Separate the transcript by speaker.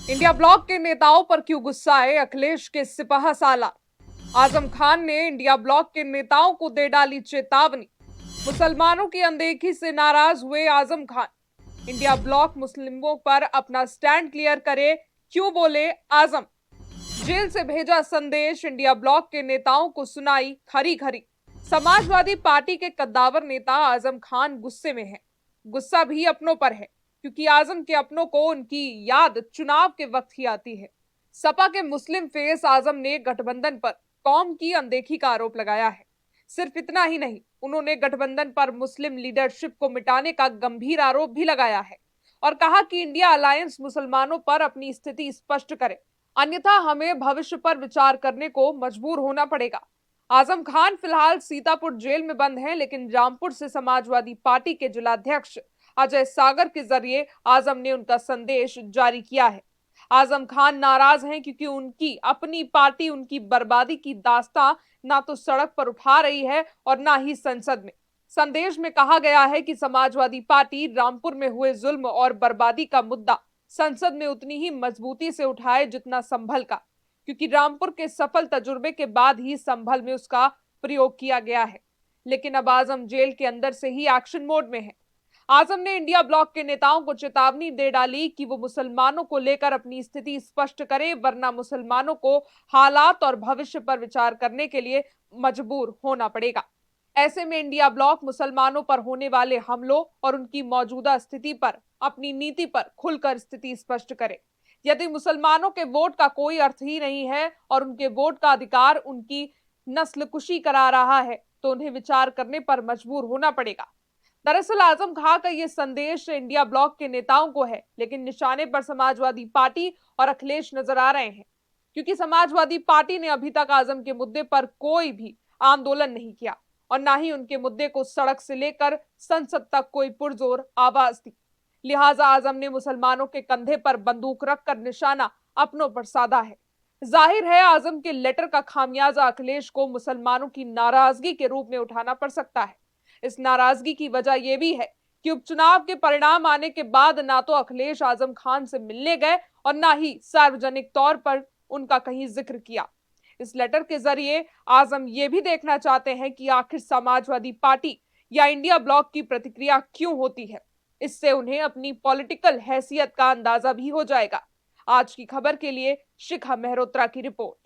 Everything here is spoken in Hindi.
Speaker 1: इंडिया ब्लॉक के नेताओं पर क्यों गुस्साए अखिलेश के सिपहसालार। आजम खान ने इंडिया ब्लॉक के नेताओं को दे डाली चेतावनी। मुसलमानों की अनदेखी से नाराज हुए आजम खान। इंडिया ब्लॉक मुस्लिमों पर अपना स्टैंड क्लियर करे, क्यों बोले आजम। जेल से भेजा संदेश, इंडिया ब्लॉक के नेताओं को सुनाई खरी खरी। समाजवादी पार्टी के कद्दावर नेता आजम खान गुस्से में हैं। गुस्सा भी अपनों पर है, क्योंकि आजम के अपनों को उनकी याद चुनाव के वक्त ही आती है। सपा के मुस्लिम फेस आजम ने गठबंधन पर कौम की अनदेखी का आरोप लगाया है। सिर्फ इतना ही नहीं, उन्होंने गठबंधन पर मुस्लिम लीडरशिप को मिटाने का गंभीर आरोप भी लगाया है और कहा कि इंडिया अलायंस मुसलमानों पर अपनी स्थिति स्पष्ट करे, अन्यथा हमें भविष्य पर विचार करने को मजबूर होना पड़ेगा। आजम खान फिलहाल सीतापुर जेल में बंद हैं, लेकिन रामपुर से समाजवादी पार्टी के जिलाध्यक्ष अजय सागर के जरिए आजम ने उनका संदेश जारी किया है। आजम खान नाराज हैं क्योंकि उनकी अपनी पार्टी उनकी बर्बादी की दास्तां ना तो सड़क पर उठा रही है और ना ही संसद में। संदेश में कहा गया है कि समाजवादी पार्टी रामपुर में हुए जुल्म और बर्बादी का मुद्दा संसद में उतनी ही मजबूती से उठाए जितना संभल का, क्योंकि रामपुर के सफल तजुर्बे के बाद ही संभल में उसका प्रयोग किया गया है। लेकिन अब आजम जेल के अंदर से ही एक्शन मोड में है। आजम ने इंडिया ब्लॉक के नेताओं को चेतावनी दे डाली कि वो मुसलमानों को लेकर अपनी स्थिति स्पष्ट करें, वरना मुसलमानों को हालात और भविष्य पर विचार करने के लिए मजबूर होना पड़ेगा। ऐसे में इंडिया ब्लॉक मुसलमानों पर होने वाले हमलों और उनकी मौजूदा स्थिति पर अपनी नीति पर खुलकर स्थिति स्पष्ट करे। यदि मुसलमानों के वोट का कोई अर्थ ही नहीं है और उनके वोट का अधिकार उनकी नस्लकुशी करा रहा है, तो उन्हें विचार करने पर मजबूर होना पड़ेगा। दरअसल आजम खां का ये संदेश इंडिया ब्लॉक के नेताओं को है, लेकिन निशाने पर समाजवादी पार्टी और अखिलेश नजर आ रहे हैं, क्योंकि समाजवादी पार्टी ने अभी तक आजम के मुद्दे पर कोई भी आंदोलन नहीं किया और ना ही उनके मुद्दे को सड़क से लेकर संसद तक कोई पुरजोर आवाज दी। लिहाजा आजम ने मुसलमानों के कंधे पर बंदूक रखकर निशाना अपनों पर साधा है। जाहिर है आजम के लेटर का खामियाजा अखिलेश को मुसलमानों की नाराजगी के रूप में उठाना पड़ सकता है। इस नाराजगी की वजह यह भी है कि उपचुनाव के परिणाम आने के बाद ना तो अखिलेश आजम खान से मिलने गए और ना ही सार्वजनिक तौर पर उनका कहीं जिक्र किया। इस लेटर के जरिए आजम ये भी देखना चाहते हैं कि आखिर समाजवादी पार्टी या इंडिया ब्लॉक की प्रतिक्रिया क्यों होती है। इससे उन्हें अपनी पॉलिटिकल हैसियत का अंदाजा भी हो जाएगा। आज की खबर के लिए शिखा मेहरोत्रा की रिपोर्ट।